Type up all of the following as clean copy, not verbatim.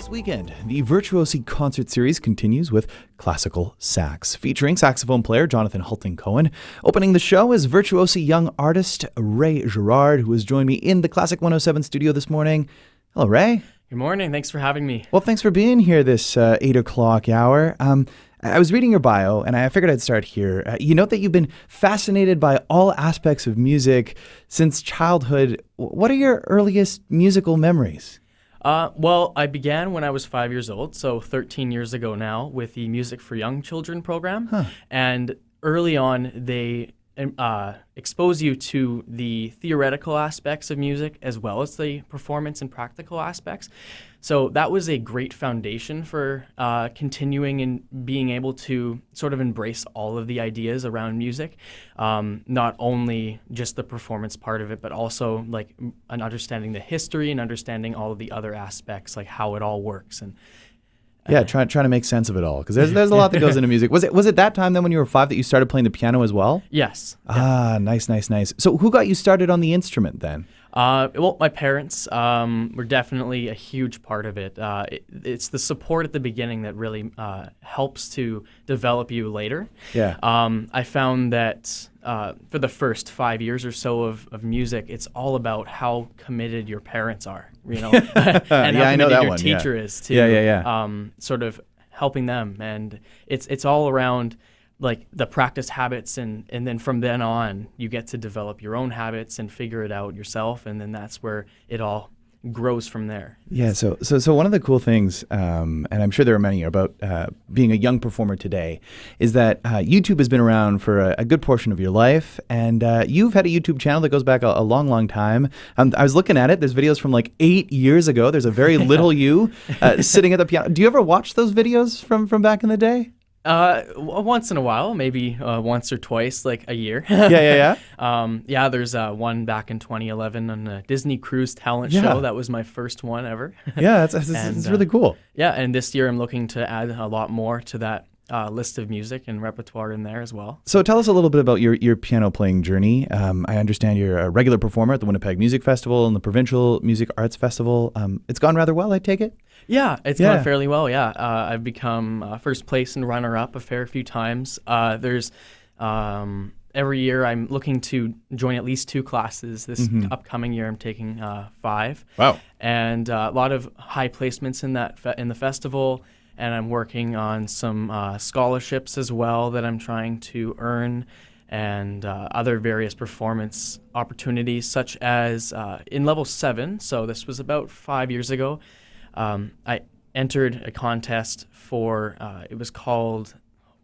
This weekend, the Virtuosi Concert Series continues with Classical Sax, featuring saxophone player Jonathan Hulting-Cohen. Opening the show is virtuosi young artist Ray Guerard, who has joined me in the Classic 107 studio this morning. Hello, Ray. Good morning. Thanks for having me. Well, thanks for being here this 8 o'clock hour. I was reading your bio, and I figured I'd start here. You note that you've been fascinated by all aspects of music since childhood. What are your earliest musical memories? Well, I began when I was 5 years old, so 13 years ago now, with the Music for Young Children program. And early on, they expose you to the theoretical aspects of music as well as the performance and practical aspects. So that was a great foundation for continuing and being able to sort of embrace all of the ideas around music, not only just the performance part of it, but also like an understanding the history and understanding all of the other aspects, like how it all works. And yeah, trying to make sense of it all, because there's a lot that goes into music. Was it that time then when you were 5 that you started playing the piano as well? Yes. Ah, nice. So who got you started on the instrument then? Well, my parents were definitely a huge part of it. It's the support at the beginning that really helps to develop you later. Yeah. I found that for the first 5 years or so of music, it's all about how committed your parents are, and how committed your teacher is to sort of helping them. And it's all around like the practice habits, and then from then on you get to develop your own habits and figure it out yourself, and then that's where it all grows from there. Yeah, so one of the cool things, and I'm sure there are many about being a young performer today, is that YouTube has been around for a good portion of your life, and you've had a YouTube channel that goes back a long time. I was looking at it. There's videos from like 8 years ago. There's a very little you sitting at the piano. Do you ever watch those videos from back in the day? Once in a while, maybe once or twice, like a year. Yeah. There's one back in 2011 on the Disney Cruise Talent Show. That was my first one ever. Yeah, it's really cool. Yeah, and this year I'm looking to add a lot more to that list of music and repertoire in there as well. So tell us a little bit about your piano playing journey. I understand you're a regular performer at the Winnipeg Music Festival and the Provincial Music Arts Festival. It's gone rather well, I take it? Yeah, it's gone fairly well, yeah. I've become first place and runner-up a fair few times. There's every year I'm looking to join at least 2 classes. This upcoming year I'm taking 5. Wow. And a lot of high placements in the festival, and I'm working on some scholarships as well that I'm trying to earn, and other various performance opportunities, such as in level 7, so this was about 5 years ago, I entered a contest for, it was called,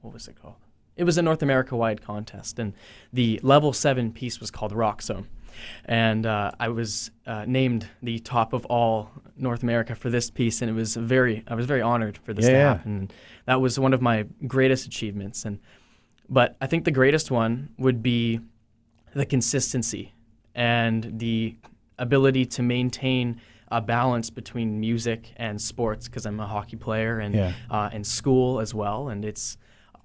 what was it called? It was a North America-wide contest, and the level 7 piece was called Rock Zone. And I was named the top of all North America for this piece, and I was very honored for this to happen. And that was one of my greatest achievements. But I think the greatest one would be the consistency and the ability to maintain a balance between music and sports, because I'm a hockey player, and school as well. And it's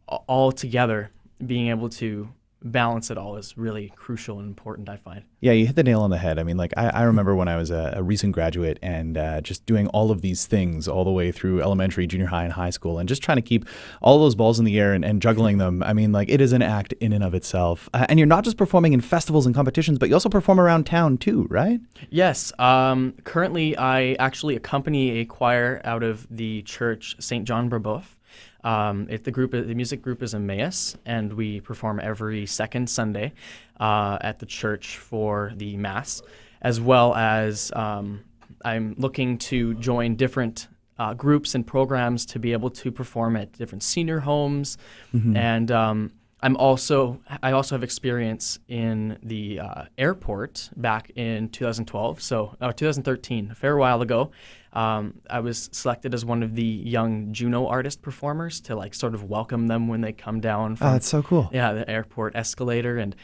all together, being able to balance it all is really crucial and important, I find. Yeah, you hit the nail on the head. I mean, like I remember when I was a recent graduate and just doing all of these things all the way through elementary, junior high, and high school, and just trying to keep all those balls in the air and juggling them. I mean, like it is an act in and of itself. And you're not just performing in festivals and competitions, but you also perform around town too, right? Yes. Currently, I actually accompany a choir out of the church St. John Brebeuf. The music group is Emmaus, and we perform every second Sunday at the church for the Mass, as well as I'm looking to join different groups and programs to be able to perform at different senior homes, and I also have experience in the airport back in 2013, a fair while ago. I was selected as one of the young Juno artist performers to like sort of welcome them when they come down from that's so cool. Yeah, the airport escalator. And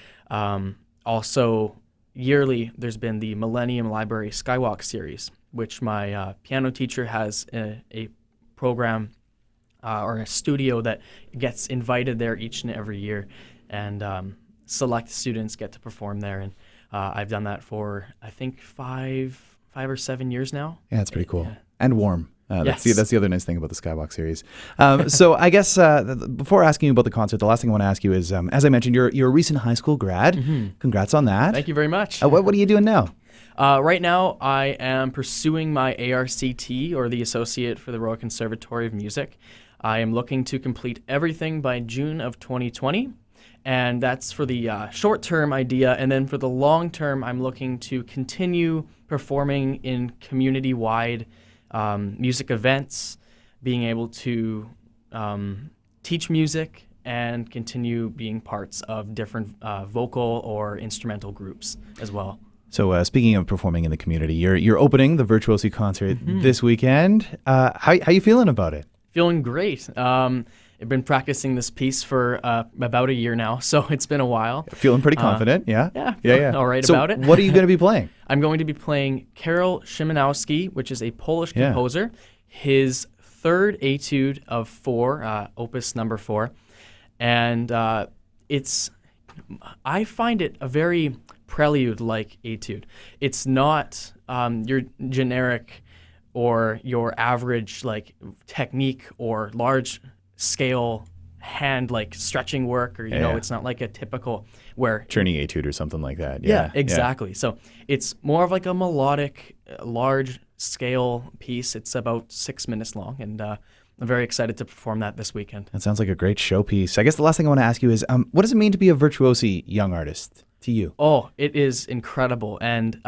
also yearly there's been the Millennium Library Skywalk series, which my piano teacher has a program or a studio that gets invited there each and every year, and select students get to perform there. And I've done that for I think 5 or 7 years now. Yeah, that's pretty cool. And warm. Yes. That's the other nice thing about the Skywalk series. So I guess before asking you about the concert, the last thing I want to ask you is, as I mentioned, you're a recent high school grad. Congrats on that. Thank you very much. What are you doing now? Right now, I am pursuing my ARCT, or the Associate for the Royal Conservatory of Music. I am looking to complete everything by June of 2020, and that's for the short-term idea. And then for the long-term, I'm looking to continue performing in community-wide music events, being able to teach music and continue being parts of different vocal or instrumental groups as well. So speaking of performing in the community, you're opening the Virtuosi concert this weekend. How you feeling about it? Feeling great. I've been practicing this piece for about a year now, so it's been a while. Feeling pretty confident, yeah? Yeah. All right about it. So what are you going to be playing? I'm going to be playing Karol Szymanowski, which is a Polish composer, his third etude of 4, opus number 4. And I find it a very prelude-like etude. It's not your generic or your average technique or large scale hand stretching work, or it's not like a typical where Czerny etude or something like that. Yeah, exactly. Yeah. So it's more of like a melodic, large scale piece. It's about 6 minutes long, and I'm very excited to perform that this weekend. That sounds like a great showpiece. I guess the last thing I want to ask you is, what does it mean to be a virtuosi young artist to you? Oh, it is incredible. And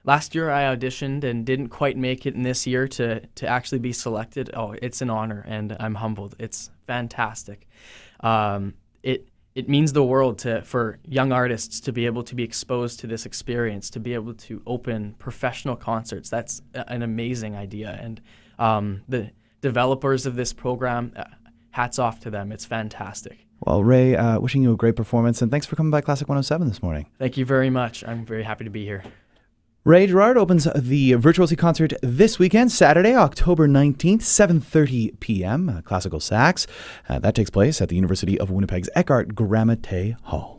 last year I auditioned and didn't quite make it, in this year to actually be selected. Oh, it's an honor, and I'm humbled. It's fantastic. It means the world for young artists to be able to be exposed to this experience, to be able to open professional concerts. That's an amazing idea. And the developers of this program, hats off to them. It's fantastic. Well, Ray, wishing you a great performance, and thanks for coming by Classic 107 this morning. Thank you very much. I'm very happy to be here. Ray Guerard opens the Virtuosi concert this weekend, Saturday, October 19th, 7:30 p.m., Classical Sax. That takes place at the University of Winnipeg's Eckhart Gramate Hall.